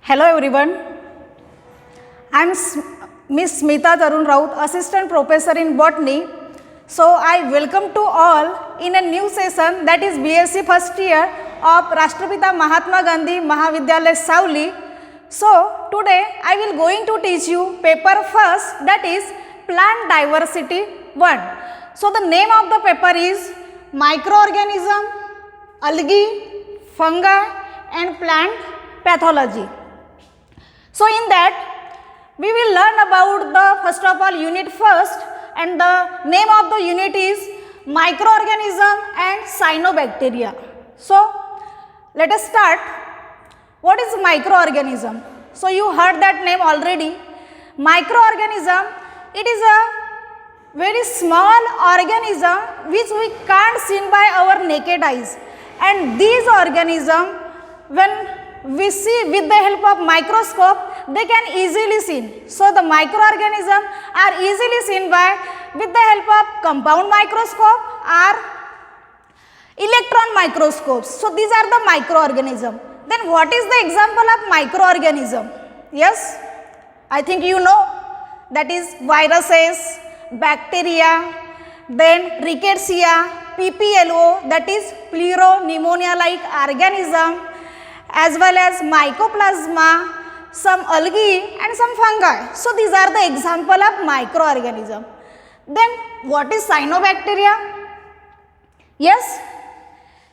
Hello everyone, I am Miss SmitaRaut, Assistant Professor in Botany. So I welcome to all in a new session, that is B.SC. first year of Rashtrapita Mahatma Gandhi Mahavidyalaya Savli. So today I will going to teach you paper first, that is Plant Diversity 1. So the name of the paper is Microorganism, Algae, Fungi and Plant Pathology. So in that we will learn about the first of all unit first, and the name of the unit is Microorganism and Cyanobacteria. So let us start. What is microorganism? So you heard that name already. Microorganism, it is a very small organism which we can't see by our naked eyes, and these organisms, when we see with the help of microscope, they can easily seen. So the microorganisms are easily seen by with the help of compound microscope or electron microscopes. So these are the microorganisms. Then what is the example of microorganism? Yes, I think you know, that is viruses, bacteria, then rickettsia, PPLO, that is pleuropneumonia like organism, as well as mycoplasma, some algae and some fungi. So these are the example of microorganism. Then what is cyanobacteria? Yes,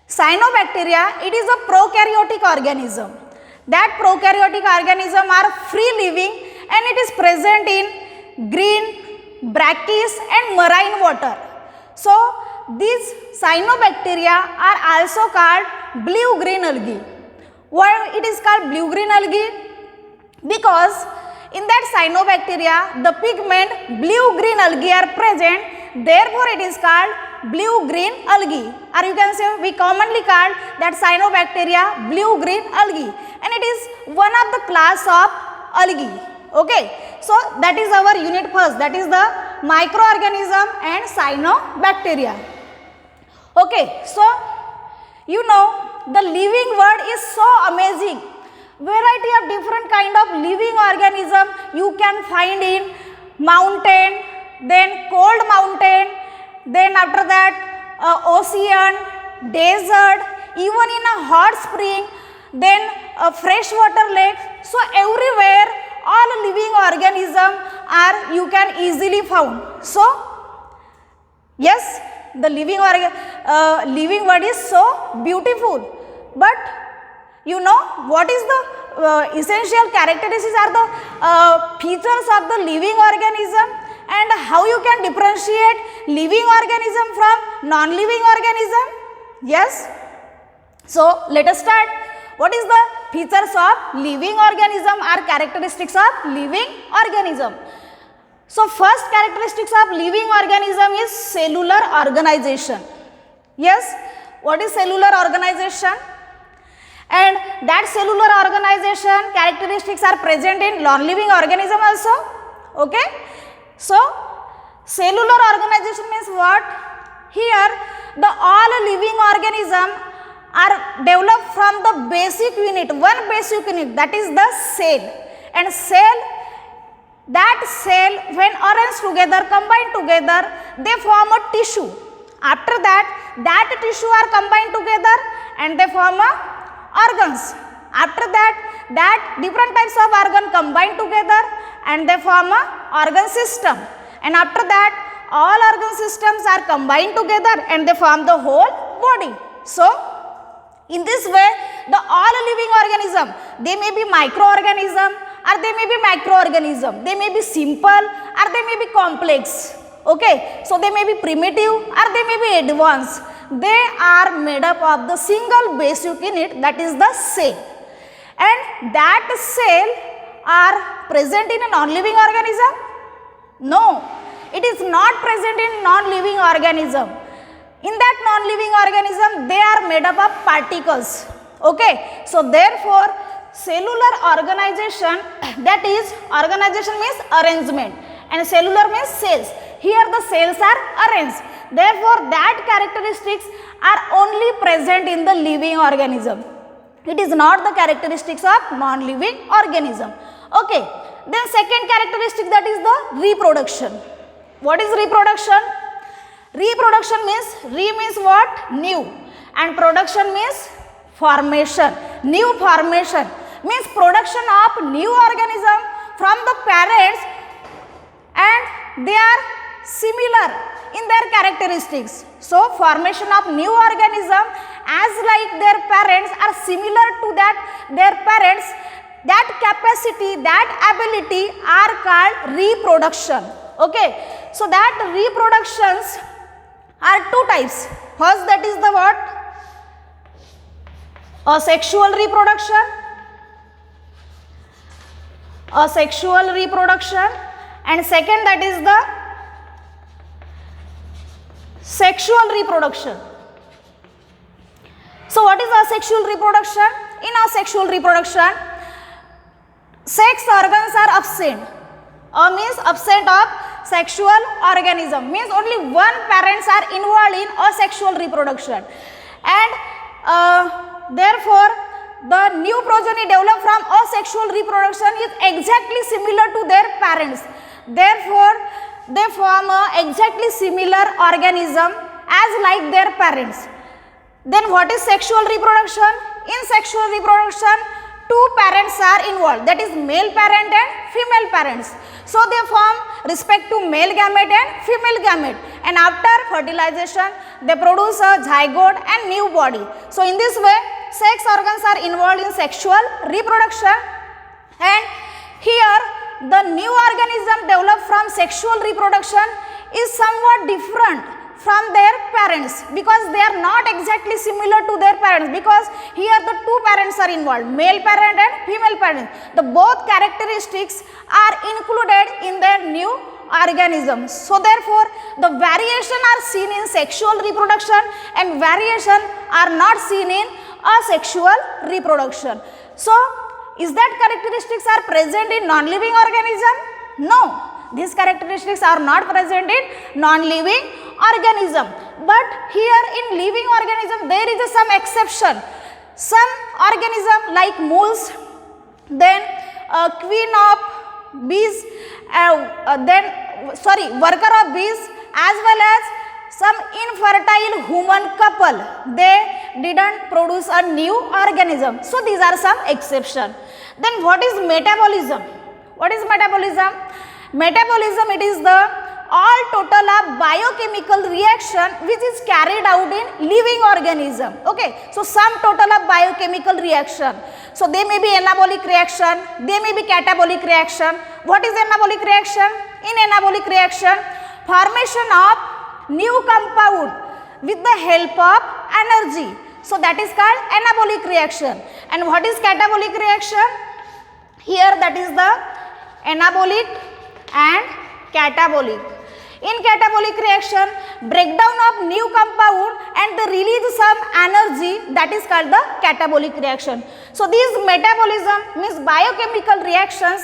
cyanobacteria, it is a prokaryotic organism. That prokaryotic organism are free living and it is present in green, brackish and marine water. So these cyanobacteria are also called blue-green algae. Why it is called blue-green algae? Because in that cyanobacteria the pigment blue-green algae are present, therefore it is called blue-green algae, or you can say we commonly call that cyanobacteria blue-green algae, and it is one of the class of algae. Okay, so that is our unit first, that is the microorganism and cyanobacteria. Okay, so you know the living world is so amazing. Variety of different kind of living organism you can find in mountain, then cold mountain, then after that ocean, desert, even in a hot spring, then a freshwater lake. So everywhere all living organism are you can easily found. So yes, the living world is so beautiful, but you know what is the essential characteristics are the features of the living organism, and how you can differentiate living organism from non-living organism. Yes, so let us start. What is the features of living organism or characteristics of living organism? So first characteristics of living organism is cellular organization. Yes, what is cellular organization? And that cellular organization characteristics are present in non-living organism also. Okay, so cellular organization means what? Here the all living organism are developed from the basic unit, one basic unit, that is the cell, and that cell when arranged together, combined together, they form a tissue. After that tissue are combined together and they form a organs. After that different types of organ combine together and they form a organ system, and after that all organ systems are combined together and they form the whole body. So in this way the all living organism, they may be microorganism or they may be macroorganism, they may be simple or they may be complex. Okay, so they may be primitive or they may be advanced. They are made up of the single basic unit, that is the cell, and that cell are present in a non-living organism? No, it is not present in non-living organism. In that non-living organism they are made up of particles. Okay, so therefore cellular organization, that is organization means arrangement and cellular means cells. Here the cells are arranged, therefore that characteristics are only present in the living organism. It is not the characteristics of non-living organism. Okay. Then second characteristic, that is the reproduction. What is reproduction? Reproduction means, means what? New, and production means formation. New formation means production of new organism from the parents, and they are similar in their characteristics. So formation of new organism as like their parents are similar to that their parents, that capacity, that ability are called reproduction. Okay. So that reproductions are two types. First, that is the what? Asexual reproduction. Asexual reproduction. And second, that is the sexual reproduction. So what is asexual reproduction? In asexual reproduction, sex organs are absent. Means absent of sexual organism, means only one parents are involved in asexual reproduction, and therefore the new progeny developed from asexual reproduction is exactly similar to their parents. Therefore they form a exactly similar organism as like their parents. Then what is sexual reproduction? In sexual reproduction, two parents are involved, that is male parent and female parents. So they form respect to male gamete and female gamete, and after fertilization they produce a zygote and new body. So in this way sex organs are involved in sexual reproduction, and here the new organism developed from sexual reproduction is somewhat different from their parents, because they are not exactly similar to their parents, because here the two parents are involved, male parent and female parent. The both characteristics are included in their new organism. So therefore the variation are seen in sexual reproduction and variation are not seen in asexual reproduction. So is that characteristics are present in non-living organism? No. These characteristics are not present in non-living organism. But here in living organism there is some exception. Some organism like moles, then queen of bees, worker of bees, as well as some infertile human couple, they didn't produce a new organism. So these are some exception. Then what is metabolism? What is metabolism? Metabolism, it is the all total of biochemical reaction which is carried out in living organism. Okay. So some total of biochemical reaction. So they may be anabolic reaction, they may be catabolic reaction. What is anabolic reaction? In anabolic reaction, formation of new compound with the help of energy. So that is called anabolic reaction. And what is catabolic reaction? Here that is the anabolic and catabolic. In catabolic reaction, breakdown of new compound and the release some energy, that is called the catabolic reaction. So these metabolism means biochemical reactions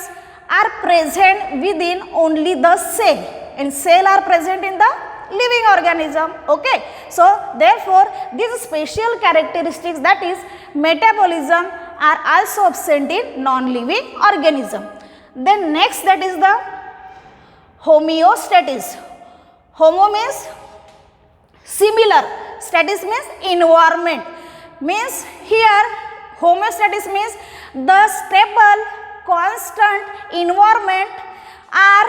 are present within only the cell, and cell are present in the living organism. Okay. So therefore these special characteristics, that is metabolism, are also absent in non-living organism. Then next, that is the homeostasis. Homo means similar, status means environment, means here homeostasis means the stable constant environment are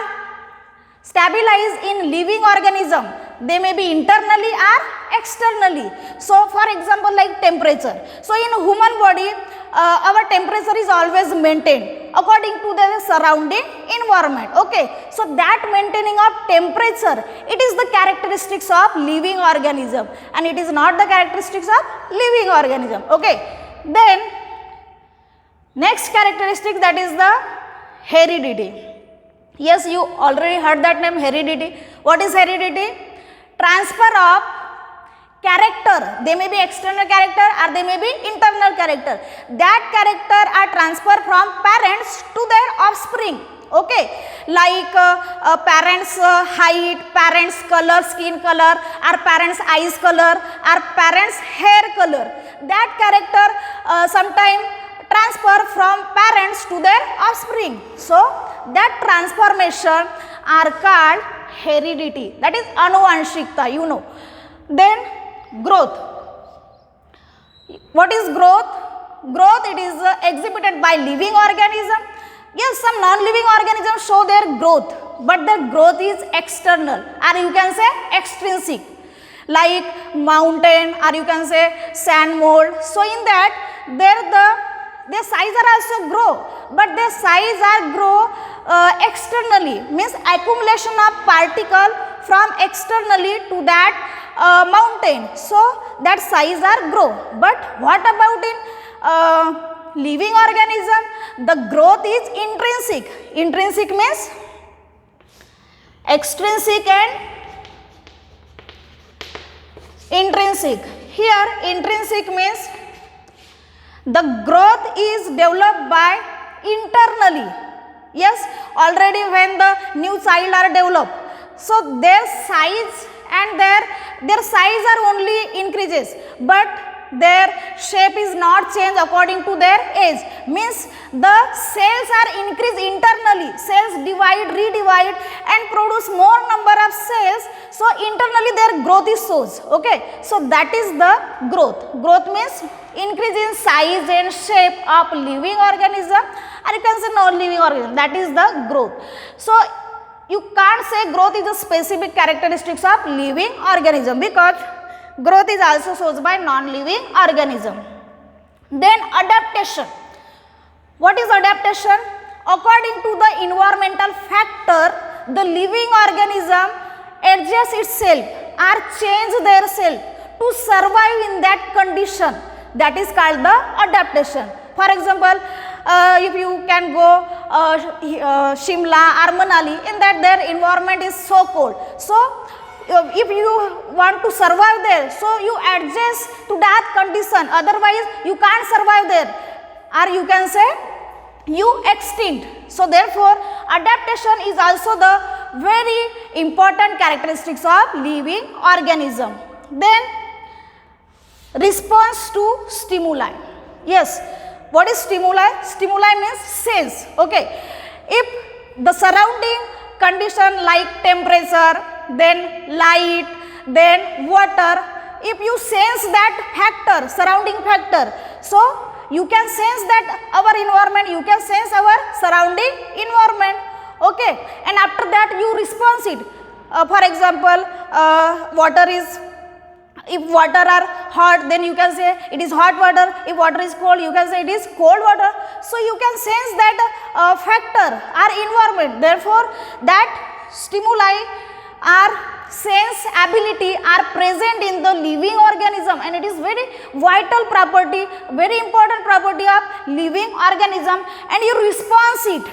stabilized in living organism. They may be internally or externally. So for example like temperature. So in human body our temperature is always maintained according to the surrounding environment. Okay. So that maintaining of temperature, it is the characteristics of living organism and it is not the characteristics of living organism. Okay. Then next characteristic, that is the heredity. Yes, you already heard that name, heredity. What is heredity? Transfer of character. They may be external character or they may be internal character. That character are transferred from parents to their offspring. Okay, like parents height, parents color, skin color, or parents eyes color, or parents hair color. that character sometime transfer from parents to their offspring. So that transformation are called heredity, that is anuvanshikta, you know. Then growth. What is growth? Growth, it is exhibited by living organism. Yes, some non-living organisms show their growth, but their growth is external, or you can say extrinsic, like mountain, or you can say sand mold. So in that, their size are also grow, but their size are grow externally, means accumulation of particle from externally to that mountain. So that size are grow. But what about in living organism? The growth is intrinsic. Intrinsic means extrinsic and intrinsic. Here intrinsic means the growth is developed by internally. Yes, already when the new child are developed, so their size and their size are only increases, but their shape is not changed according to their age, means the cells are increased internally, cells divide, redivide and produce more number of cells, so internally their growth is shows. Okay, so that is the growth. Growth means increase in size and shape of living organism, or you can say non-living organism, that is the growth. So you can't say growth is a specific characteristics of living organism, because growth is also shown by non-living organism. Then adaptation. What is adaptation? According to the environmental factor, the living organism adjusts itself or change their self to survive in that condition. That is called the adaptation. For example, if you can go Shimla or Manali, in that their environment is so cold. So if you want to survive there, so you adjust to that condition, otherwise you can't survive there, or you can say you extinct. So therefore adaptation is also the very important characteristics of living organism. Then response to stimuli. Yes, what is stimuli? Stimuli means sense. Okay, if the surrounding condition like temperature, then light, then water, if you sense that factor, surrounding factor, so you can sense that our environment, you can sense our surrounding environment. Okay, and after that you response it. For example, if water are hot, then you can say it is hot water. If water is cold, you can say it is cold water. So you can sense that factor or environment. Therefore that stimuli or sense ability are present in the living organism, and it is very vital property, very important property of living organism, and you response it.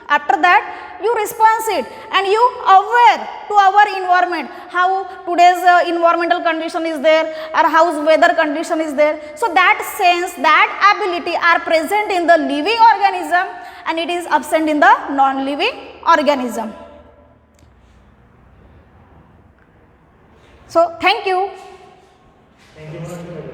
After that you response it and you aware to our environment, how today's environmental condition is there, or how's weather condition is there. So that sense, that ability are present in the living organism, and it is absent in the non-living organism. So thank you. Thank you.